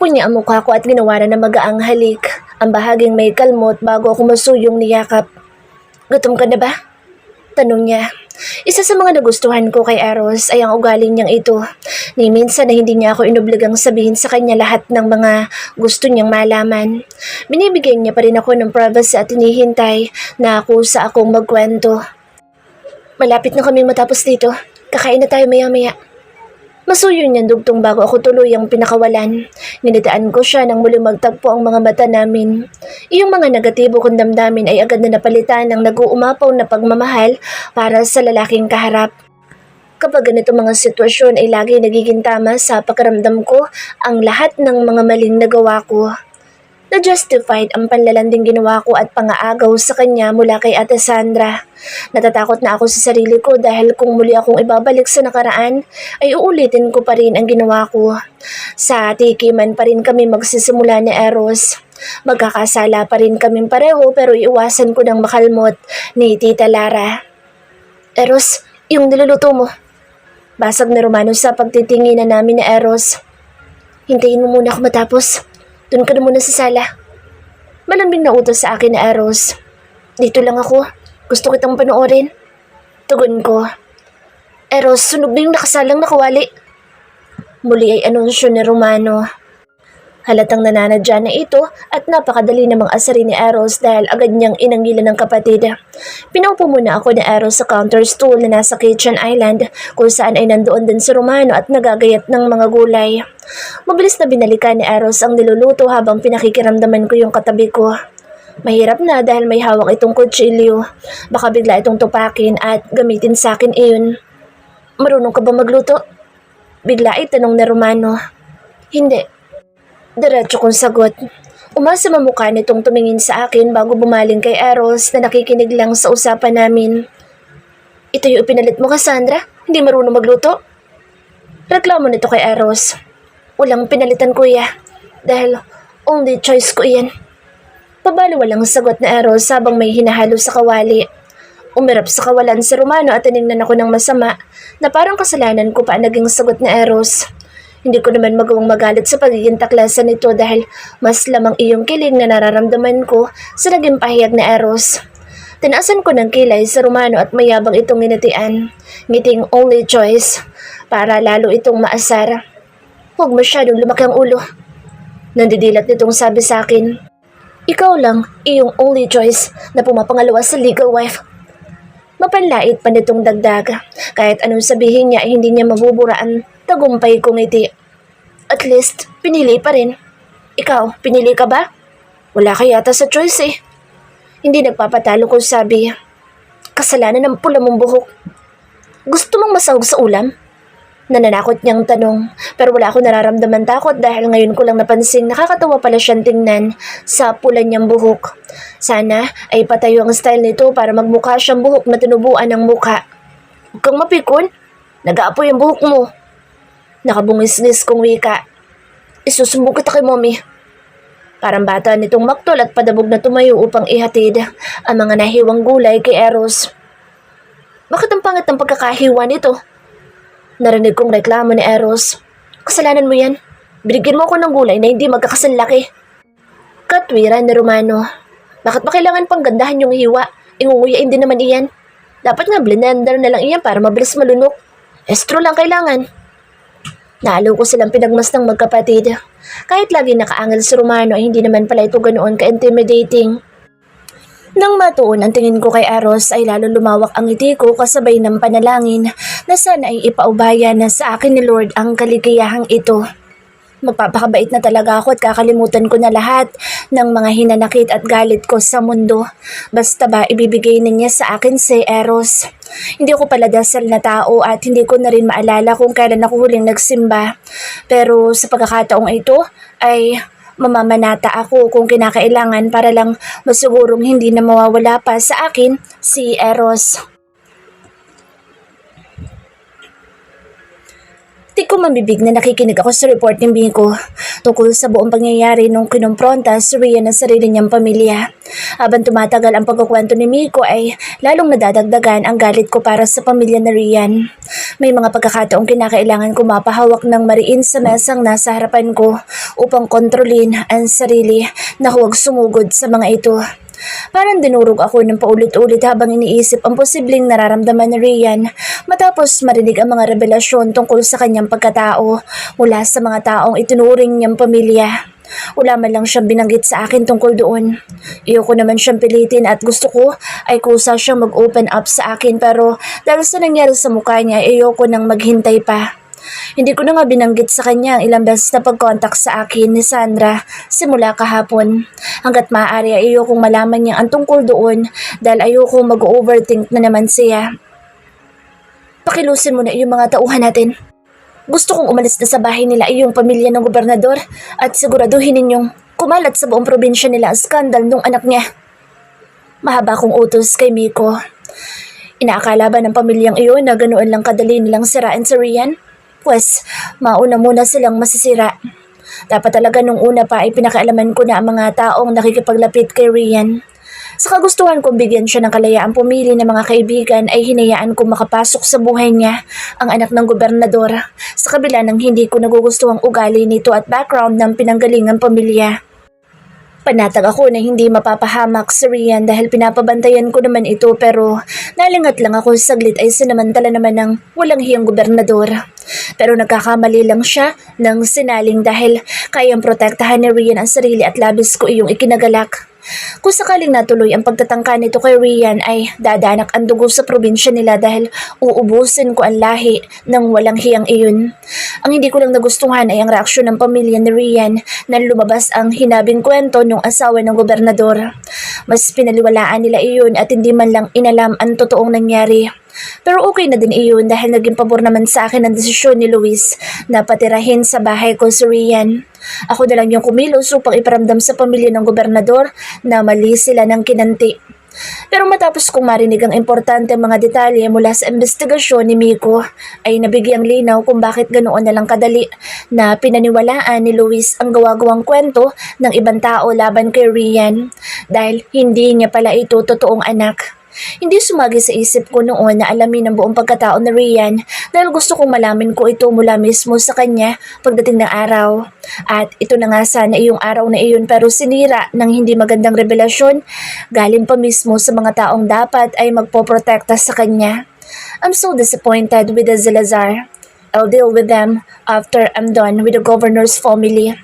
Tinapon niya ang mukha ko at ginawa na magaang halik, ang bahaging may kalmot bago ako masuyong niyakap. Gutom ka na ba? Tanong niya. Isa sa mga nagustuhan ko kay Eros ay ang ugali niyang ito. Ni minsan na hindi niya ako inubligang sabihin sa kanya lahat ng mga gusto niyang malaman. Binibigyan niya pa rin ako ng privacy at hinihintay na ako sa akong magkwento. Malapit na kaming matapos dito. Kakain na tayo maya-maya. Masuyo niyang dugtong bago ako tuluyang pinakawalan. Ninitaan ko siya nang muli magtagpo ang mga mata namin. Iyong mga negatibo kong damdamin ay agad na napalitan ng nag-uumapaw na pagmamahal para sa lalaking kaharap. Kapag ganito mga sitwasyon ay lagi nagiging tama sa pakiramdam ko ang lahat ng mga maling nagawa ko. Na-justified ang panlalanding ginawa ko at pangaagaw sa kanya mula kay Ate Sandra. Natatakot na ako sa sarili ko dahil kung muli akong ibabalik sa nakaraan, ay uulitin ko pa rin ang ginawa ko. Sa tikiman pa rin kami magsisimula ni Eros. Magkakasala pa rin kaming pareho pero iwasan ko ng makalmot ni Tita Lara. Eros, yung niluluto mo. Basag na Romano sa pagtitinginan namin ni Eros. Hintayin mo muna ako matapos. Doon ka na muna sa sala. Malambing na utos sa akin ni Eros. Dito lang ako. Gusto kitang panoorin. Tugon ko. Eros, sunog na yung nakasalang nakawali. Muli ay anunsyo ni Romano. Halatang nananadya na ito at napakadali namang asarin ni Eros dahil agad niyang inanggilan ng kapatid. Pinaupo muna ako ni Eros sa counter stool na nasa kitchen island kung saan ay nandoon din si Romano at nagagayat ng mga gulay. Mabilis na binalikan ni Eros ang niluluto habang pinakikiramdaman ko yung katabi ko. Mahirap na dahil may hawak itong kutsilyo. Baka bigla itong tupakin at gamitin sa akin iyon. Marunong ka ba magluto? Bigla ay tanong ni Romano. Hindi. Diretso kong sagot. Umasa mamukha nitong tumingin sa akin bago bumaling kay Eros na nakikinig lang sa usapan namin. Ito yung ipinalit mo, Cassandra? Hindi marunong magluto? Reklamo nito kay Eros. Walang pinalitan, kuya. Dahil only choice ko iyan. Pabaliwalang sagot na Eros habang may hinahalo sa kawali. Umirap sa kawalan si Romano at tinignan ako ng masama na parang kasalanan ko pa naging sagot na Eros. Hindi ko naman magawang magalit sa pagiging taklasan nito dahil mas lamang iyong kilig na nararamdaman ko sa naging pahiyag na Eros. Tinaasan ko ng kilay sa Romano at mayabang itong nginitian, ngiting only choice, para lalo itong maasar. Huwag masyadong lumaki ang ulo. Nandidilat nitong sabi sa akin. Ikaw lang, iyong only choice na pumapangalawa sa legal wife. Mapanlait pa nitong dagdag. Kahit anong sabihin niya ay hindi niya mabuburaan tagumpay kong ngiti. At least, pinili pa rin. Ikaw, pinili ka ba? Wala ka yata sa choice eh. Hindi nagpapatalo kung sabi. Kasalanan ng pula mong buhok. Gusto mong masahog sa ulam? Nananakot niyang tanong, pero wala akong nararamdaman takot dahil ngayon ko lang napansin nakakatawa pala siyang tingnan sa pula niyang buhok. Sana ay patayo ang style nito para magmukha siyang buhok na tinubuan ng mukha. Huwag kang mapikon. Nag-aapoy ang buhok mo. Nakabungis-ngis kong wika. Isusumbong kita kay mommy. Parang bata nitong maktol at padabog na tumayo upang ihatid ang mga nahiwang gulay kay Eros. Bakit ang pangit ng pagkakahiwa nito? Narinig kong reklamo ni Eros. Kasalanan mo yan. Binigyan mo ako ng gulay na hindi magkakasanlaki. Katwiran ni Romano. Bakit ba kailangan pang gandahan yung hiwa? Ingunguyain din naman iyan. Dapat nga blender na lang iyan para mabilis malunok. Estro lang kailangan. Naalo ko silang pinagmastang magkapatid. Kahit lagi nakaangal si Romano ay hindi naman pala ito ganoon ka-intimidating. Nang matuon ang tingin ko kay Eros ay lalo lumawak ang ngiti ko kasabay ng panalangin na sana ay ipaubaya na sa akin ni Lord ang kaligayahang ito. Magpapakabait na talaga ako at kakalimutan ko na lahat ng mga hinanakit at galit ko sa mundo. Basta ba ibibigay na niya sa akin si Eros. Hindi ako pala dasal na tao at hindi ko na rin maalala kung kailan ako huling nagsimba. Pero sa pagkakataong ito ay mamamanata ako kung kinakailangan para lang masigurong hindi na mawawala pa sa akin si Eros. Di ko mambibig na nakikinig ako sa report ni Miko tungkol sa buong pangyayari nung kinumpronta si Rian ng sarili niyang pamilya. Habang tumatagal ang pagkukwento ni Miko ay lalong nadadagdagan ang galit ko para sa pamilya na Rian. May mga pagkakataong kinakailangan ko mapahawak ng mariin sa mesang nasa harapan ko upang kontrolin ang sarili na huwag sumugod sa mga ito. Parang dinurog ako ng paulit-ulit habang iniisip ang posibleng nararamdaman ni Rian matapos marinig ang mga revelasyon tungkol sa kanyang pagkatao mula sa mga taong itinuring niyang pamilya. Wala man lang siyang binanggit sa akin tungkol doon. Iyoko naman siyang pilitin at gusto ko ay kusa siyang mag-open up sa akin pero dahil sa nangyari sa mukha niya, iyoko nang maghintay pa. Hindi ko na nga binanggit sa kanya ang ilang beses na pag-contact sa akin ni Sandra simula kahapon. Hanggat maaari ay ayokong malaman niya ang tungkol doon dahil ayokong mag-overthink na naman siya. Pakilusin mo na yung mga tauhan natin. Gusto kong umalis na sa bahay nila yung pamilya ng gobernador at siguraduhin ninyong kumalat sa buong probinsya nila ang skandal nung anak niya. Mahaba kong utos kay Miko. Inaakala ba ng pamilyang iyon na ganoon lang kadali nilang sirain si Rian? Pues, mauna muna silang masisira. Dapat talaga nung una pa ay pinakaalaman ko na ang mga taong nakikipaglapit kay Rian. Sa kagustuhan kong bigyan siya ng kalayaang pumili ng mga kaibigan ay hinayaan kong makapasok sa buhay niya ang anak ng gobernador sa kabila ng hindi ko nagugustuhang ugali nito at background ng pinanggalingang pamilya. Panatag ako na hindi mapapahamak si Rian dahil pinapabantayan ko naman ito pero nalingat lang ako saglit ay sinamantala naman ng walang hiyang gobernador. Pero nagkakamali lang siya ng sinaling dahil kayang protektahan ni Rian ang sarili at labis ko iyong ikinagalak. Kung sakaling natuloy ang pagtatangka nito kay Rian ay dadanak ang dugo sa probinsya nila dahil uubusin ko ang lahi ng walang hiyang iyon. Ang hindi ko lang nagustuhan ay ang reaksyon ng pamilya ni Rian na lumabas ang hinabing kwento ng asawa ng gobernador. Mas pinaliwalaan nila iyon at hindi man lang inalam ang totoong nangyari. Pero okay na din iyon dahil naging pabor naman sa akin ang desisyon ni Luis na patirahin sa bahay ko si Rian. Ako na lang yung kumilos upang iparamdam sa pamilya ng gobernador na mali sila ng kinanti. Pero matapos kong marinig ang importante mga detalye mula sa investigasyon ni Miko, ay nabigyang linaw kung bakit ganoon na lang kadali na pinaniwalaan ni Luis ang gawa-gawang kwento ng ibang tao laban kay Rian dahil hindi niya pala ito totoong anak. Hindi sumagi sa isip ko noon na alamin ang buong pagkatao ni Rian dahil gusto kong malamin ko ito mula mismo sa kanya pagdating ng araw. At ito na nga sana iyong araw na iyon pero sinira ng hindi magandang revelasyon galing pa mismo sa mga taong dapat ay magpoprotekta sa kanya. I'm so disappointed with the Salazar. I'll deal with them after I'm done with the governor's family.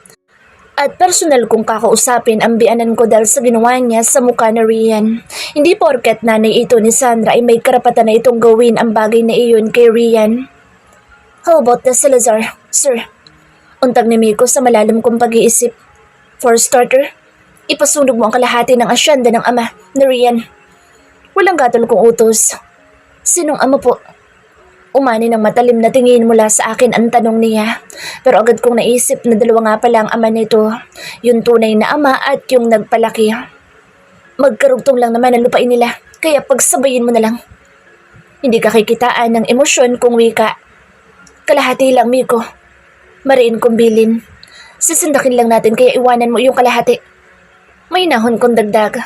At personal kong kakausapin ang bianan ko dahil sa ginawa niya sa mukha ni Rian. Hindi porket nanay ito ni Sandra ay may karapatan na itong gawin ang bagay na iyon kay Rian. How about the Salazar, sir? Untag ni Miko sa malalim kong pag-iisip. For starter, ipasunog mo ang kalahati ng asyenda ng ama ni Rian. Walang gatol kong utos. Sinong ama po? Umani ng matalim na tingin mula sa akin ang tanong niya. Pero agad kong naisip na dalawa nga pala ang ama nito. Yung tunay na ama at yung nagpalaki. Magkarugtong lang naman ang lupain nila. Kaya pagsabayin mo na lang. Hindi ka kikitaan ng emosyon kung wika. Kalahati lang, Miko. Mariin kong bilin. Sisindakin lang natin kaya iwanan mo yung kalahati. May nahon kong dagdag.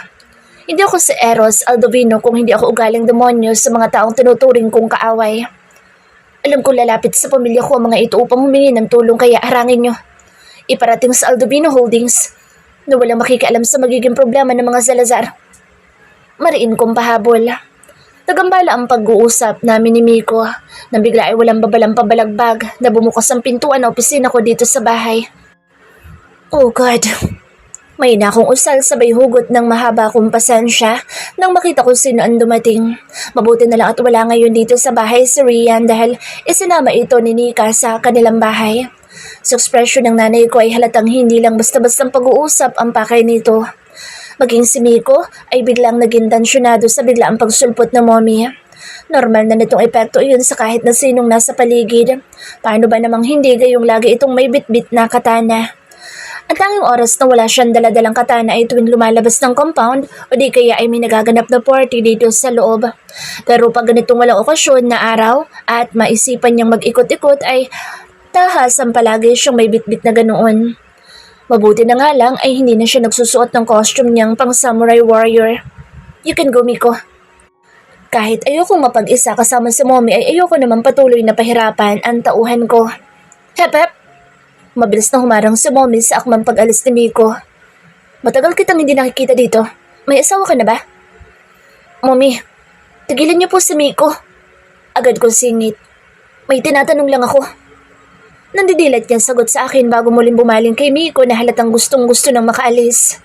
Hindi ako si Eros Aldovino kung hindi ako ugaling demonyo sa mga taong tinuturing kong kaaway. Alam kong lalapit sa pamilya ko ang mga ito upang humingi ng tulong kaya harangin nyo. Iparating sa Aldovino Holdings na walang makikialam sa magiging problema ng mga Salazar. Mariin kong pahabol. Nagambala ang pag-uusap namin ni Miko nang bigla ay walang babalang pabalagbag na bumukas ang pintuan na opisina ko dito sa bahay. Oh God! May na akong usal sabay hugot ng mahaba kong pasensya nang makita ko sino ang dumating. Mabuti na lang at wala ngayon dito sa bahay si Rian dahil isinama ito ni Nika sa kanilang bahay. Sa ekspresyon ng nanay ko ay halatang hindi lang basta-bastang pag-uusap ang pakay nito. Maging si Miko ay biglang naging tensyonado sa biglaang pagsulpot ng mommy. Normal na nitong epekto iyon sa kahit na sinong nasa paligid. Paano ba namang hindi gayong lagi itong may bitbit na katana? Ang tanging oras na wala siyang daladalang katana ay tuwing lumalabas ng compound o di kaya ay may nagaganap na party dito sa loob. Pero pag ganitong walang okasyon na araw at maisipan niyang mag-ikot-ikot ay Tahasan palagi siyang may bitbit na ganoon. Mabuti na nga lang ay hindi na siya nagsusuot ng costume niyang pang samurai warrior. You can go, Miko. Kahit ayokong mapag-isa kasama si Mommy ay ayoko naman patuloy na pahirapan ang tauhan ko. Hep hep! Mabilis na humarang si Mommy sa akmang pag-alis ni Miko. Matagal kitang hindi nakikita dito. May asawa ka na ba? Mommy, tigilan niyo po si Miko. Agad kong singit. May tinatanong lang ako. Nandidilat niyang sagot sa akin bago muling bumaling kay Miko na halatang gustong-gusto nang makaalis.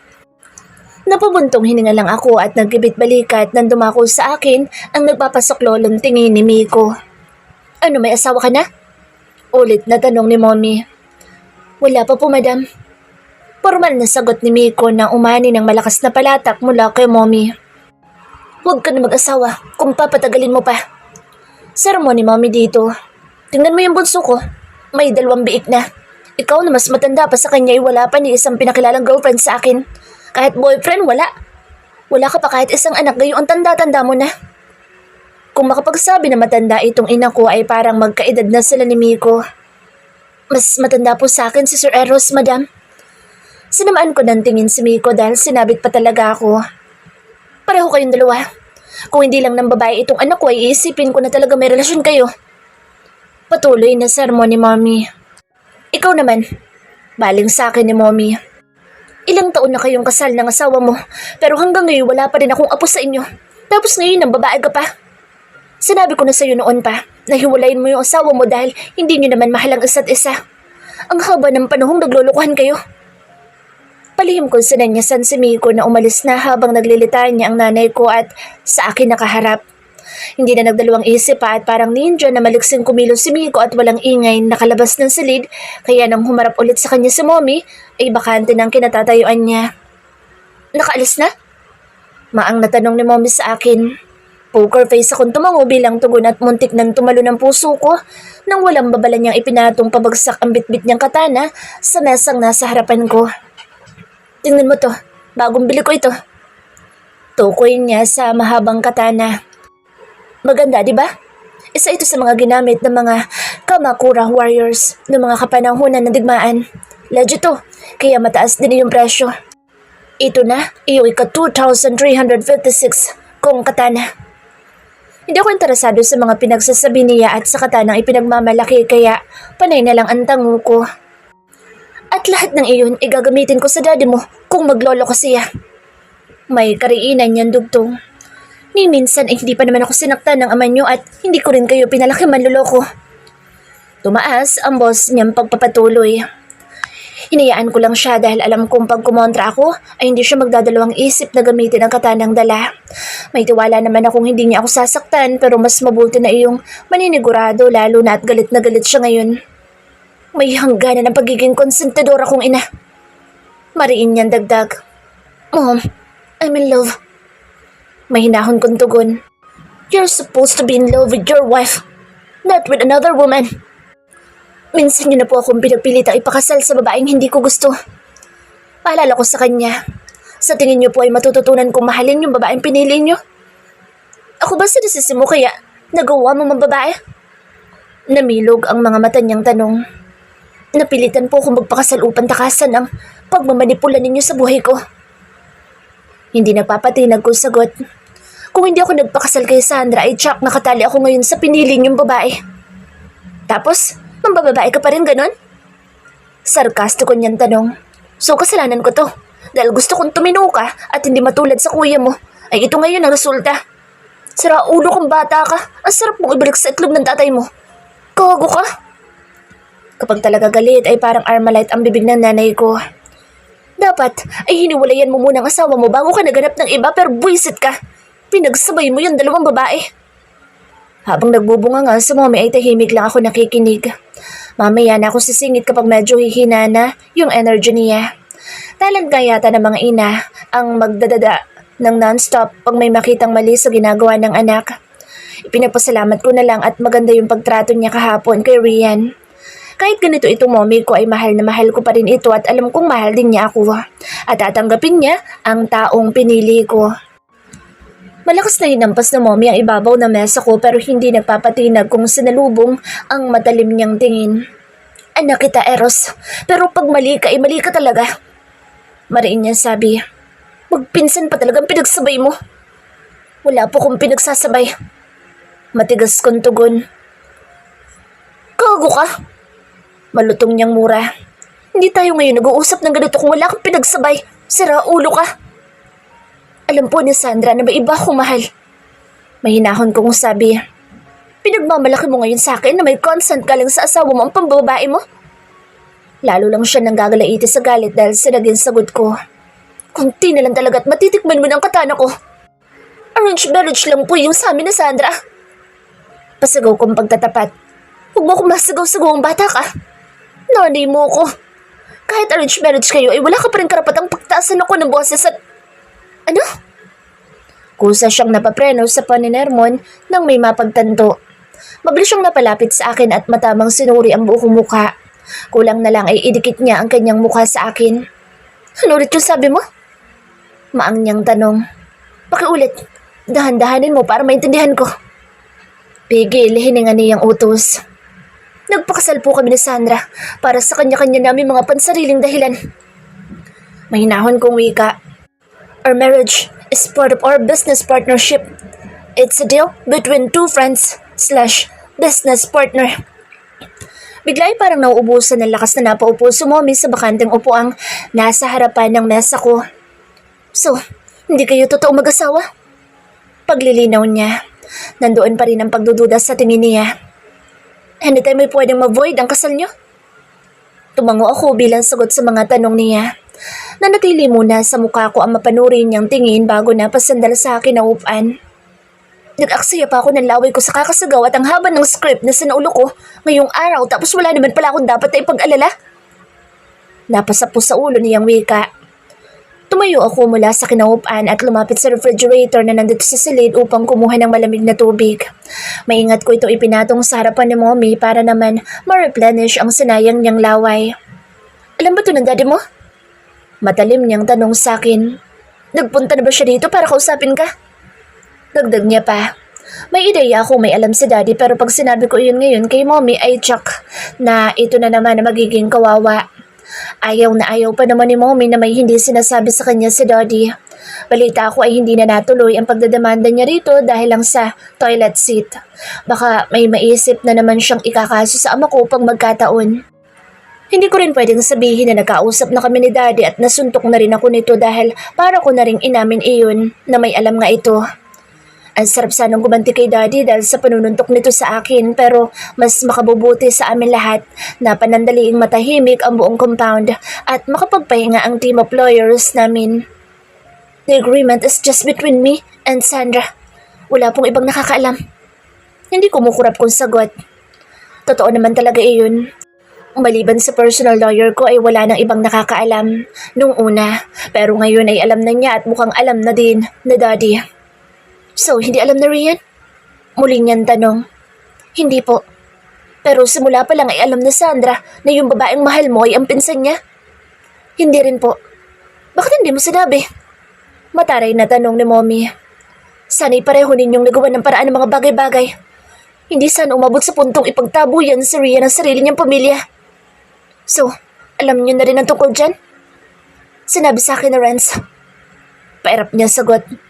Napabuntong hininga lang ako at naggibit balikat nang dumako sa akin ang nagpapasaklolong tingin ni Miko. Ano, may asawa ka na? Ulit na tanong ni Mommy. Wala pa po, madam. Formal na sagot ni Miko na umani ng malakas na palatak mula kay Mommy. Huwag ka na mag-asawa kung papatagalin mo pa. Sermon ni Mommy dito. Tingnan mo yung bunso ko. May 2 biik na. Ikaw na mas matanda pa sa kanya ay wala pa ni isang pinakilalang girlfriend sa akin. Kahit boyfriend, wala. Wala ka pa kahit isang anak, gayon ang tanda-tanda mo na. Kung makapagsabi na matanda itong ina ko ay parang magkaedad na sila ni Miko. Mas matanda po sa akin si Sir Eros, madam. Sinamaan ko ng tingin si Miko dahil sinabit pa talaga ako. Pareho kayong dalawa. Kung hindi lang ng babae itong anak ko ay iisipin ko na talaga may relasyon kayo. Patuloy na sermon ni Mommy. Ikaw naman, baling sa akin ni Mommy. Ilang taon na kayong kasal ng asawa mo, pero hanggang ngayon wala pa rin akong apo sa inyo. Tapos ngayon ang babae ka pa. Sinabi ko na sa'yo noon pa, na hiwalayin mo yung asawa mo dahil hindi nyo naman mahal ang isa't isa. Ang haba ng panahong naglulukuhan kayo. Palihim kong sinanyasan si Miko na umalis na habang naglilitaan niya ang nanay ko at sa akin nakaharap. Hindi na nagdalawang isip pa at parang ninja na maliksing kumilos si Miko at walang ingay nakalabas ng silid, kaya nang humarap ulit sa kanya si Mommy ay bakante ng kinatatayuan niya. Nakaalis na? Maang natanong ni Mommy sa akin. Poker face akong tumango bilang tugon at muntik nang tumalo ng puso ko nang walang babala niyang ipinatong pabagsak ang bitbit niyang katana sa mesang nasa harapan ko. Tingnan mo to, bagong bili ko ito. Tukoy niya sa mahabang katana. Maganda, di ba? Isa ito sa mga ginamit ng mga Kamakura warriors ng mga kapanahunan ng digmaan. Legit to, kaya mataas din yung presyo. Ito na, iyong ika-2,356 kong katana. Hindi ako interesado sa mga pinagsasabi niya at sa katanang ipinagmamalaki kaya panay na lang ang tango ko. At lahat ng iyon igagamitin ko sa daddy mo kung maglolo ko siya. May kariinan niyang dugtong. Ni minsan ay hindi pa naman ako sinaktan ng ama niyo at hindi ko rin kayo pinalaki manloloko. Tumaas ang boss niyang pagpapatuloy. Hinayaan ko lang siya dahil alam kong pag kumontra ako ay hindi siya magdadalawang isip na gamitin ang katanang dala. May tiwala naman akong hindi niya ako sasaktan pero mas mabuti na iyong maninigurado lalo na at galit na galit siya ngayon. May hangganan ng pagiging konsentidora kong ina. Mariin niyang dagdag. Mom, I'm in love. May hinahon kong tugon. You're supposed to be in love with your wife, not with another woman. Minsan niyo na po akong pinagpilitang ipakasal sa babaeng hindi ko gusto. Paalala ko sa kanya, sa tingin niyo po ay matututunan kong mahalin yung babaeng pinili niyo? Ako ba sinisisi mo kaya nagawa mo mga babae? Namilog ang mga mata niyang tanong. Napilitan po akong magpakasal upang takasan ang pagmamanipula ninyo sa buhay ko. Hindi nagpapatinag kong sagot. Kung hindi ako nagpakasal kay Sandra ay tsak nakatali ako ngayon sa pinili niyong babae. Tapos, mambababae ka pa rin ganon? Sarkastiko niyang tanong. So kasalanan ko to. Dahil gusto kong tumino ka at hindi matulad sa kuya mo, ay ito ngayon ang resulta. Sira ulo kong bata ka. Ang sarap mong ibalik sa itlog ng tatay mo. Kawago ka? Kapag talaga galit ay parang Armalite ang bibig ng nanay ko. Dapat ay hiniwalayan mo muna ang asawa mo bago ka naganap ng iba pero buwisit ka. Pinagsabay mo yung 2 babae. Habang nagbubunga nga sa Mommy ay tahimik lang ako nakikinig. Mamaya na ako sisingit kapag medyo hihina na yung energy niya. Talent yata ng mga ina ang magdadada ng non-stop pag may makitang mali sa ginagawa ng anak. Ipinagpasalamat ko na lang at maganda yung pagtrato niya kahapon kay Rian. Kahit ganito itong Mommy ko ay mahal na mahal ko pa rin ito at alam kong mahal din niya ako. At tatanggapin niya ang taong pinili ko. Malakas na hinampas na Mommy ang ibabaw na mesa ko pero hindi nagpapatinag kung sinalubong ang matalim niyang tingin. Anak kita, Eros. Pero pag mali ka, mali ka talaga. Mariin niya sabi. Magpinsan pa talagang pinagsabay mo. Wala po kong pinagsasabay. Matigas kong tugon. Gago ka. Malutong niyang mura. Hindi tayo ngayon nag-uusap ng ganito kung wala kang pinagsabay. Sira ulo ka. Alam po ni Sandra na may iba akong mahal. Mahinahon kong sabi. Pinagmamalaki mo ngayon sa akin na may consent ka lang sa asawa mo ang pambabae mo. Lalo lang siya nang gagalaiti sa galit dahil sa naging sagot ko. Kunti na lang talaga at matitikman mo ng katana ko. Arranged marriage lang po yung sa amin na Sandra. Pasigaw kong pagtatapat. Huwag mo akong masigaw-sigaw ang bata ka. Nanay mo ko. Kahit arranged marriage kayo ay wala ka pa rin karapatang pagtaasan ako ng boses at... Ano? Kusa siyang napapreno sa paninermon nang may mapagtanto. Mabilis siyang napalapit sa akin at matamang sinuri ang buong mukha. Kulang na lang ay idikit niya ang kanyang mukha sa akin. Ano ulit yung sabi mo? Maang niyang tanong. Pakiulit, dahan-dahanin mo para maintindihan ko. Pigil, hininga niyang utos. Nagpakasal po kami ni Sandra para sa kanya-kanya namin mga pansariling dahilan. Mahinahon kong wika. Our marriage is part of our business partnership. It's a deal between two friends/business partner. Bigla ay parang nauubusan ng lakas na napaupo si Mommy sa bakanteng upuang nasa harapan ng mesa ko. So, hindi kayo totoo mag-asawa? Paglilinaw niya, nandoon pa rin ang pagdududa sa tingin niya. Anytime may pwedeng ma-void ang kasal niyo? Tumango ako bilang sagot sa mga tanong niya. Nanatili muna sa mukha ko ang mapanurin niyang tingin bago na pasandal sa akin na upan. Nag-aksaya pa ako ng laway ko sa kakasagaw at ang haba ng script na sinaulo ko ngayong araw tapos wala naman pala akong dapat na ipag-alala. Napasapo sa ulo niyang wika. Tumayo ako mula sa kinaupan at lumapit sa refrigerator na nandito sa silid upang kumuha ng malamig na tubig. Maingat ko ito ipinatong sa harapan ni Mommy para naman ma-replenish ang sinayang niyang laway. Alam ba ito ng daddy mo? Matalim niyang tanong sa akin. Nagpunta na ba siya dito para kausapin ka? Dagdag niya pa. May ideya ako may alam si daddy pero pag sinabi ko yun ngayon kay Mommy ay tsak na ito na naman na magiging kawawa. Ayaw na ayaw pa naman ni Mommy na may hindi sinasabi sa kanya si daddy. Balita ako ay hindi na natuloy ang pagdademanda niya rito dahil lang sa toilet seat. Baka may maisip na naman siyang ikakaso sa ama ko pag magkataon. Hindi ko rin pwedeng sabihin na nagkausap na kami ni daddy at nasuntok na rin ako nito dahil para ko na rin inamin iyon na may alam nga ito. Ang sarap sanang gumanti kay daddy dahil sa panununtok nito sa akin pero mas makabubuti sa amin lahat na panandaliing matahimik ang buong compound at makapagpahinga ang team of lawyers namin. The agreement is just between me and Sandra. Wala pong ibang nakakaalam. Hindi kumukurap kong sagot. Totoo naman talaga iyon. Maliban sa personal lawyer ko ay wala nang ibang nakakaalam nung una pero ngayon ay alam na niya at mukhang alam na din na daddy. So, hindi alam na Rian? Muling niyang tanong. Hindi po. Pero simula pa lang ay alam na Sandra na yung babaeng mahal mo ay ang pinsan niya. Hindi rin po. Bakit hindi mo sinabi? Mataray na tanong ni Mommy. Sana'y pareho ninyong nagawa ng paraan ng mga bagay-bagay. Hindi sana umabot sa puntong ipagtabo yan si Rian ang sarili niyang pamilya. So, alam niyo na rin ang tungkol dyan? Sinabi sa akin na Renz. Pairap niya sagot.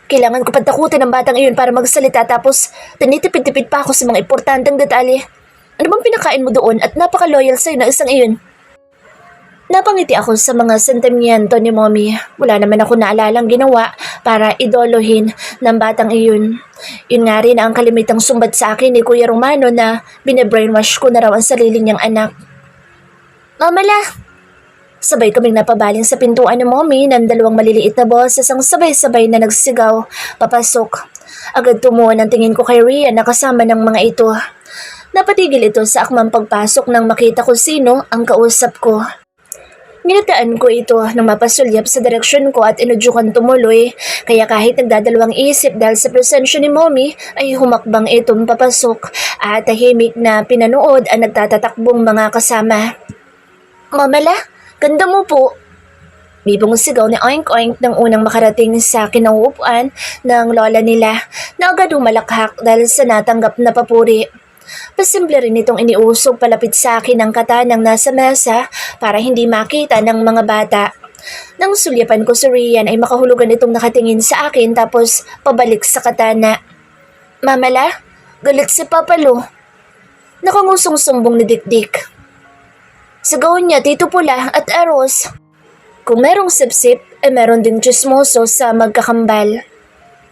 Kailangan ko patakutin ang batang iyon para magsalita tapos tinitipid-tipid pa ako sa mga importanteng detalye. Ano bang pinakain mo doon at napaka-loyal sa'yo na isang iyon? Napangiti ako sa mga sentimiento ni Mommy. Wala naman ako naalalang ginawa para idolohin ng batang iyon. Yun nga rin ang kalimitang sumbat sa akin ni Kuya Romano na bine-brainwash ko na raw ang sarili niyang anak. Mamala! Sabay kaming napabaling sa pintuan ni Mommy ng dalawang maliliit na boses ang sabay-sabay na nagsigaw, papasok. Agad tumuon ang tingin ko kay Rian na kasama ng mga ito. Napatigil ito sa akmang pagpasok nang makita ko sino ang kausap ko. Ginataan ko ito nang mapasulyap sa direksyon ko at inudyukan tumuloy, kaya kahit nagdadalawang isip dahil sa presensya ni Mommy ay humakbang itong papasok at tahimik na pinanood ang nagtatatakbong mga kasama. Mamala! Ganda mo po. Bibong sigaw ni Oink Oink nang unang makarating sa kinauupuan ng lola nila na agad humalakhak dahil sa natanggap na papuri. Pasimple rin itong iniusog palapit sa akin ang katanang nasa mesa para hindi makita ng mga bata. Nang sulyapan ko si Rian ay makahulugan itong nakatingin sa akin tapos pabalik sa katana. Mamala, galit si Papalo. Nakangusong sumbong ni Dikdik. Sigaw niya Tito Pula at Eros. Kung merong sipsip, meron ding chismoso sa magkakambal.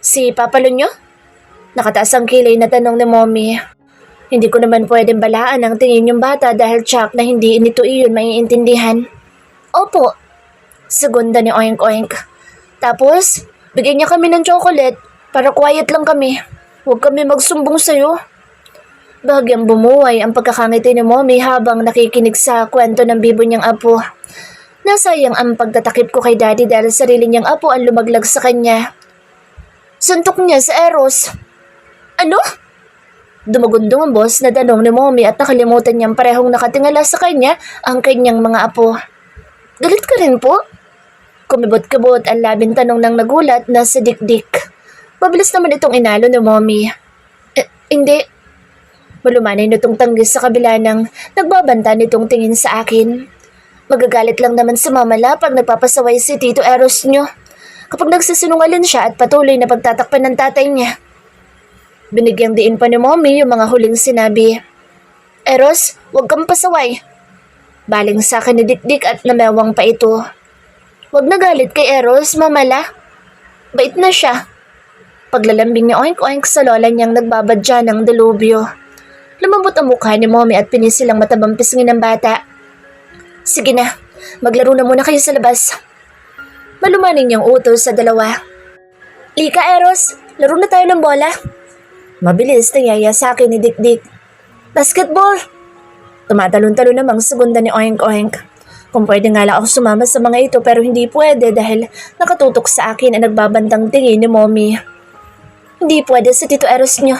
Si Papalo nyo? Nakataas ang kilay na tanong ni Mommy. Hindi ko naman pwedeng balaan ang tingin yung bata dahil tsak na hindi nito iyon maiintindihan. Opo, segunda ni Oink Oink. Tapos, bigyan niya kami ng chocolate para quiet lang kami. Huwag kami magsumbong sa'yo. Bahagyang bumuhay ang pagkakangiti ni Mommy habang nakikinig sa kwento ng bibo niyang apo. Nasayang ang pagtatakip ko kay Daddy dahil sarili niyang apo ang lumaglag sa kanya. Suntok niya sa Eros. Ano? Dumagundong ang boss na tanong ni Mommy at nakalimutan niyang parehong nakatingala sa kanya ang kanyang mga apo. Galit ka rin po? Kumibot-kabot ang labing tanong ng nagulat na si Dikdik. Mabilis naman itong inalo ni Mommy. Hindi. Malumanay nitong tanggis sa kabila ng nagbabanta nitong tingin sa akin. Magagalit lang naman si Mamala pag nagpapasaway si Tito Eros nyo. Kapag nagsisinungaling siya at patuloy na pagtatakpan ng tatay niya. Binigyang diin pa ni Mommy yung mga huling sinabi. Eros, huwag kang pasaway. Baling sa akin ni Dikdik at namewang pa ito. Huwag nagalit kay Eros, Mamala. Bait na siya. Paglalambing ni Oink Oink sa lola niyang nagbabadya ng delubyo. Lumambot ang mukha ni Mommy at pinisilang matabang pisngin ng bata. Sige na, maglaro na muna kayo sa labas. Malumaning niyang utos sa dalawa. Lika Eros, laro na tayo ng bola. Mabilis tayaya sa akin ni Dikdik. Basketball! Tumatalon-talon namang segunda ni Oink Oink. Kung pwede nga lang ako sumama sa mga ito pero hindi pwede dahil nakatutok sa akin ang nagbabantang tingin ni Mommy. Hindi pwede sa Tito Eros nyo.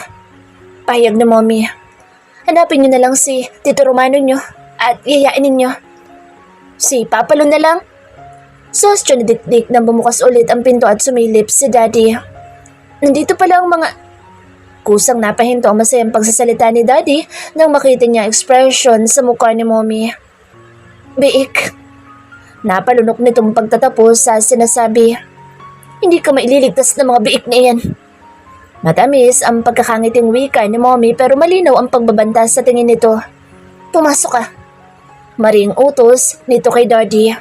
Pahayag ni Mommy. Hanapin nyo na lang si Tito Romano nyo at yayain ninyo. Si Papalo na lang. Sostyo ni Dikdik nang bumukas ulit ang pinto at sumilip si Daddy. Nandito pala ang mga... Kusang napahinto ang masayang pagsasalita ni Daddy nang makita niya ekspresyon sa mukha ni Mommy. Biik. Napalunok nitong pagtatapos sa sinasabi. Hindi ka maililigtas ng mga biik na iyan. Matamis ang pagkakangiting wika ni Mommy pero malinaw ang pagbabanta sa tingin nito. Pumasok ka. Maring utos nito kay Daddy.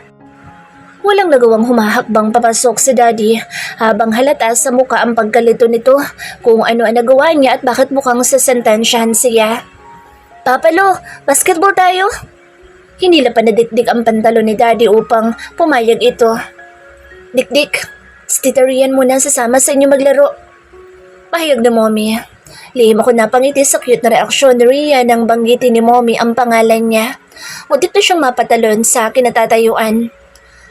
Walang nagawang humahakbang papasok si Daddy habang halata sa muka ang pagkalito nito kung ano ang nagawa niya at bakit mukhang sasentensyahan siya. Papalo, basketball tayo? Hindi lang panadikdik ang pantalon ni Daddy upang pumayag ito. Dikdik, si Tita Rian muna sasama sa inyo maglaro. Pahayag ni Mommy. Lihim ako napangiti sa cute na reaksyon ni Rian nang banggitin ni Mommy ang pangalan niya. Muntik na siyang mapatalon sa kinatatayuan.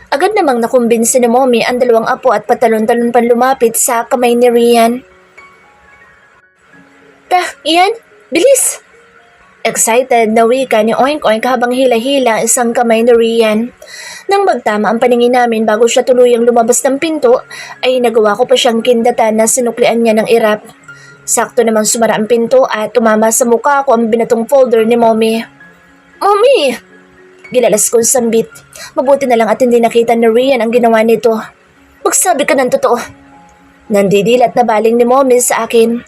Agad namang nakumbinsi ni Mommy ang dalawang apo at patalon-talon pan lumapit sa kamay ni Rian. Ian, bilis! Excited na wika ni Oink Oink habang hila-hila isang kamay ni Rian. Nang magtama ang paningin namin bago siya tuluyang lumabas ng pinto, ay nagawa ko pa siyang kindatan na sinuklian niya ng irap. Sakto namang sumara ang pinto at tumama sa mukha ko ang binatong folder ni Mommy. Mommy! Gilalas kong sambit. Mabuti na lang at hindi nakita ni Rian ang ginawa nito. Magsabi ka ng totoo. Nandidilat na baling ni Mommy sa akin.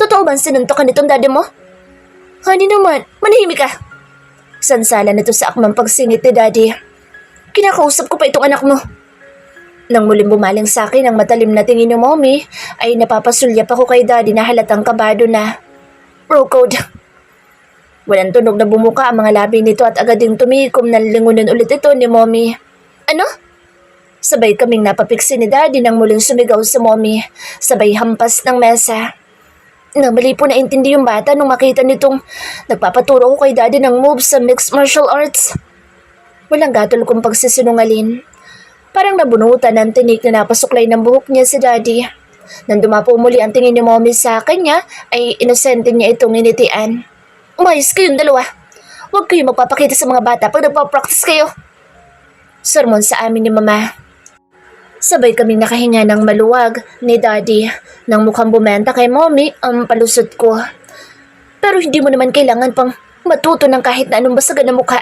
Totoo bang sinuntokan nitong daddy mo? Honey naman, manahimik ka. Sansala nito sa akmang pagsingit ni Daddy. Kinakausap ko pa itong anak mo. Nang muling bumaling sa akin ang matalim na tingin ni Mommy, ay napapasulyap ako kay Daddy na halatang kabado na. Bro code. Walang tunog na bumuka ang mga labi nito at agad ding tumikom na lingunin ulit ito ni Mommy. Ano? Sabay kaming napapiksi ni Daddy nang muling sumigaw sa Mommy, sabay hampas ng mesa. Nang mali po naintindi yung bata nung makita nitong nagpapaturo ko kay Daddy ng moves sa mixed martial arts. Walang gatol kong pagsisinungalin. Parang nabunutan ng tinik na napasuklay ng buhok niya si Daddy. Nang dumapo muli ang tingin ni Mommy sa kanya, ay inosente niya itong initian. Umayos kayong dalawa. Huwag kayo magpapakita sa mga bata pag nagpa-practice kayo. Sermon sa amin ni Mama. Sabay kaming nakahinga ng maluwag ni Daddy nang mukhang bumenta kay Mommy ang palusot ko. Pero hindi mo naman kailangan pang matuto ng kahit na anong basagan na mukha.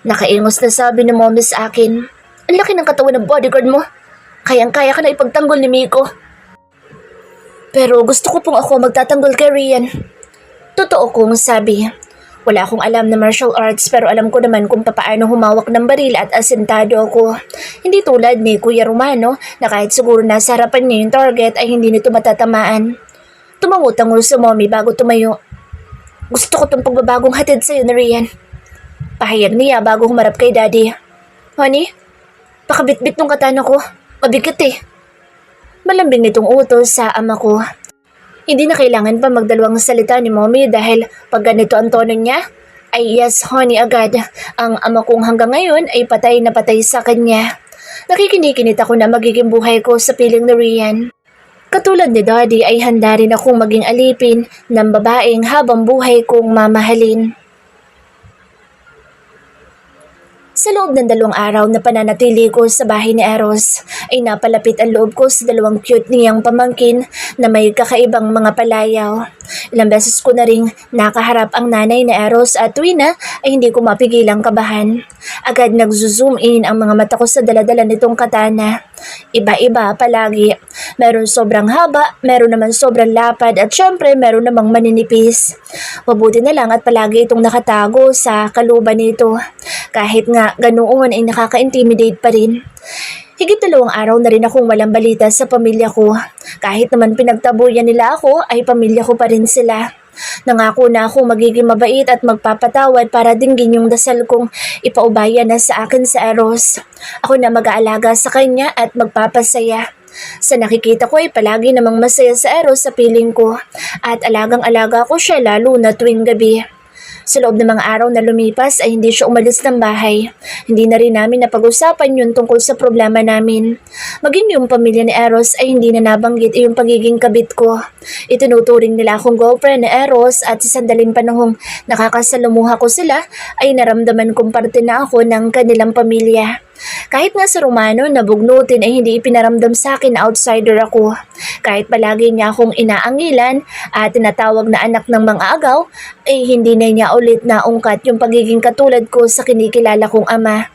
Nakaingos na sabi ni Mommy sa akin. Ang laki ng katawan ng bodyguard mo. Kayang-kaya ka na ipagtanggol ni Miko. Pero gusto ko pong ako magtatanggol kay Rian. Totoo kong sabi. Wala akong alam na martial arts pero alam ko naman kung papaano humawak ng baril at asentado ako. Hindi tulad ni Kuya Romano na kahit siguro nasa harapan niya yung target ay hindi nito matatamaan. Tumango-tango sa Mommy bago tumayo. Gusto ko tong pagbabagong hatid sa'yo na Rian. Pahayag niya bago humarap kay Daddy. Honey, pakabitbit ng katana ko. Mabigat eh. Malambing nitong utos sa ama ko. Hindi na kailangan pa magdalawang salita ni Mommy dahil pag ganito ang tono niya, ay yes honey agad. Ang ama kong hanggang ngayon ay patay na patay sa kanya. Nakikinikinit ako na magiging buhay ko sa piling ni Rian. Katulad ni Daddy ay handa rin akong maging alipin ng babaeng habang buhay kong mamahalin. Sa loob ng 2 araw na pananatili ko sa bahay ni Eros, ay napalapit ang loob ko sa 2 cute niyang pamangkin na may kakaibang mga palayaw. Ilang beses ko na ring nakaharap ang nanay ni Eros at tuwi na ay hindi ko mapigilang kabahan. Agad nagzo-zoom in ang mga mata ko sa daladala nitong katana. Iba-iba palagi. Meron sobrang haba, meron naman sobrang lapad at syempre meron namang maninipis. Mabuti na lang at palagi itong nakatago sa kaluban nito. Kahit nga ganoon ay nakaka-intimidate pa rin. Higit 2 araw na rin akong walang balita sa pamilya ko. Kahit naman pinagtabuyan nila ako ay pamilya ko pa rin sila. Nangako na akong magiging mabait at magpapatawad para dinggin yung dasal kong ipaubaya na sa akin sa Eros. Ako na mag-aalaga sa kanya at magpapasaya. Sa nakikita ko ay palagi namang masaya sa Eros sa piling ko at alagang-alaga ko siya lalo na tuwing gabi. Sa loob ng mga araw na lumipas ay hindi siya umalis ng bahay. Hindi na rin namin napag-usapan yun tungkol sa problema namin. Maging yung pamilya ni Eros ay hindi na nabanggit yung pagiging kabit ko. Itinuturing nila akong girlfriend ni Eros at sa sandaling panahong nakakasalumuha ko sila ay naramdaman kong parte na ako ng kanilang pamilya. Kahit nga sa Romano na bugnutin ay hindi ipinaramdam sa akin na outsider ako. Kahit palagi niya akong inaangilan at tinatawag na anak ng mga agaw, ay hindi na niya ulit naungkat yung pagiging katulad ko sa kinikilala kong ama.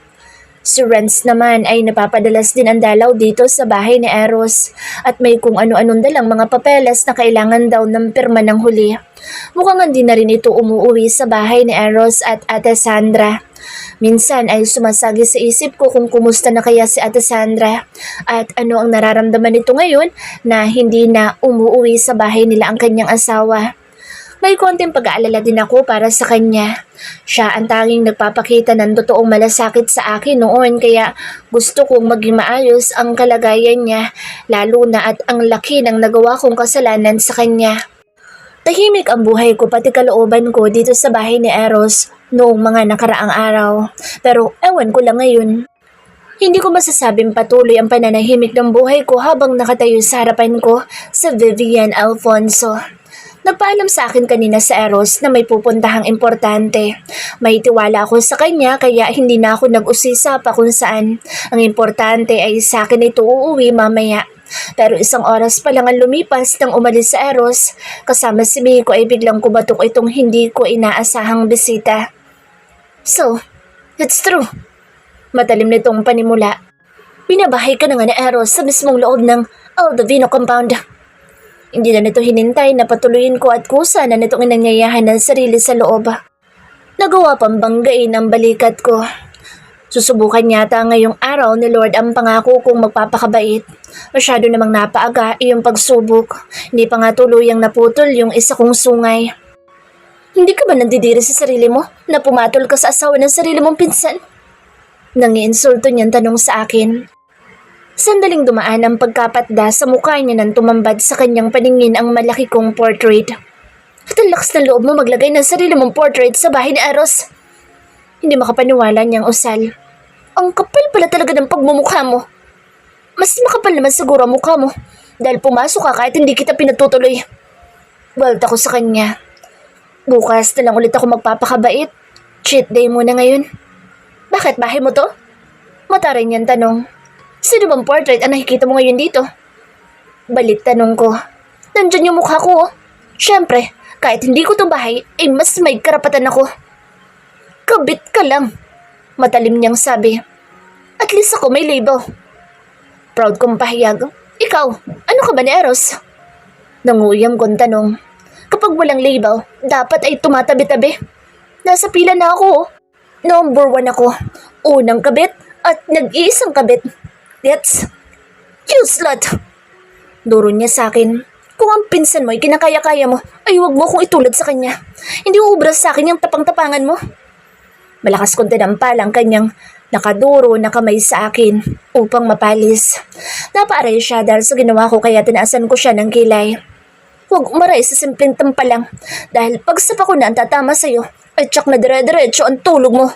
Si Renz naman ay napapadalas din ang dalaw dito sa bahay ni Eros at may kung ano-anong dalang mga papeles na kailangan daw ng pirma ng huli. Mukhang hindi na rin ito umuwi sa bahay ni Eros at Ate Sandra. Minsan ay sumasagi sa isip ko kung kumusta na kaya si Ate Sandra at ano ang nararamdaman nito ngayon na hindi na umuwi sa bahay nila ang kanyang asawa. May konting pag-aalala din ako para sa kanya. Siya ang tanging nagpapakita ng totoong malasakit sa akin noon kaya gusto kong maging maayos ang kalagayan niya lalo na at ang laki ng nagawa kong kasalanan sa kanya. Tahimik ang buhay ko pati kalooban ko dito sa bahay ni Eros noong mga nakaraang araw. Pero ewan ko lang ngayon. Hindi ko masasabing patuloy ang pananahimik ng buhay ko habang nakatayo sa harapan ko sa Vivian Alfonso. Nagpaalam sa akin kanina sa Eros na may pupuntahang importante. May tiwala ako sa kanya kaya hindi na ako nag-usisa pa kung saan. Ang importante ay sa akin ito uuwi mamaya. Pero 1 oras pa lang ang lumipas nang umalis sa Eros, kasama si Miko ay biglang kumatok itong hindi ko inaasahang bisita. So, it's true. Matalim nitong panimula. Binabahay ka na nga na Eros sa mismong loob ng Aldovino compound. Hindi na nito hinintay na patuloyin ko at kusa na nitong inanyayahan ng sarili sa loob. Nagawa pang banggain ang balikat ko. Susubukan yata ngayong araw ni Lord ang pangako kong magpapakabait. Masyado namang napaaga iyong pagsubok. Hindi pa nga tuluyang naputol yung isa kong sungay. Hindi ka ba nandidiri sa sarili mo na pumatol ka sa asawa ng sarili mong pinsan? Nangiinsulto niyang tanong sa akin. Sandaling dumaan ang pagkapatda sa mukha niya nang tumambad sa kanyang paningin ang malaki kong portrait. At ang lakas ng loob mo maglagay ng sarili mong portrait sa bahay ni Eros. Hindi makapaniwala niyang usal. Ang kapal pala talaga ng pagmumukha mo. Mas makapal naman siguro ang mukha mo dahil pumasok ka kahit hindi kita pinatutuloy. Balt ako sa kanya. Bukas na lang ulit ako magpapakabait. Cheat day muna ngayon. Bakit bahay mo to? Mataray niyang tanong. Sino bang portrait ang nakikita mo ngayon dito? Balik tanong ko. Nandyan yung mukha ko. Siyempre, Kahit hindi ko to bahay, ay mas may karapatan ako. Kabit ka lang, matalim niyang sabi. At least ako may label. Proud kong pahayag. Ikaw, ano ka ba ni Eros? Nanguyam kong tanong. Kapag walang label, dapat ay tumatabi-tabi. Nasa pila na ako. Number 1 ako. Unang kabit at nag-iisang kabit. That's you slut. Duro niya sa akin. Kung ang pinsan mo ay kinakaya-kaya mo, ay huwag mo kong itulad sa kanya. Hindi uubras sa akin yung tapang-tapangan mo. Malakas kong tinampal ang kanyang nakaduro na kamay sa akin upang mapalis. Napaaray siya dahil sa ginawa ko kaya tinaasan ko siya ng kilay. Huwag umaray sa simpleng tampa lang dahil pagsapa ko na ang tatama sa'yo ay tsak na dire-diretso ang tulog mo.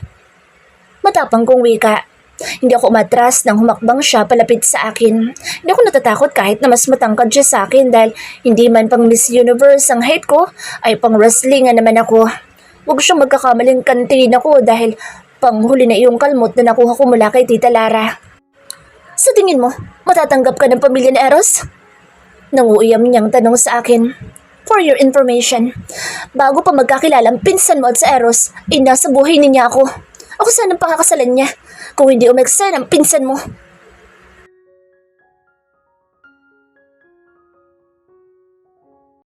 Matapang kong wika. Hindi ako umatras nang humakbang siya palapit sa akin. Hindi ako natatakot kahit na mas matangkad siya sa akin dahil hindi man pang Miss Universe ang height ko ay pang wrestlingan naman ako. Huwag siyang magkakamaling kantin ako dahil panghuli na iyong kalmot na nakuha ko mula kay Tita Lara. Sa tingin mo, matatanggap ka ng pamilya ni Eros? Nanguuyam niyang tanong sa akin. For your information, bago pa magkakilala ang pinsan mo at sa Eros, ay nasa buhay niya ako. Ako sanang pakakasalan niya. Kung hindi umeksen ang pinsan mo,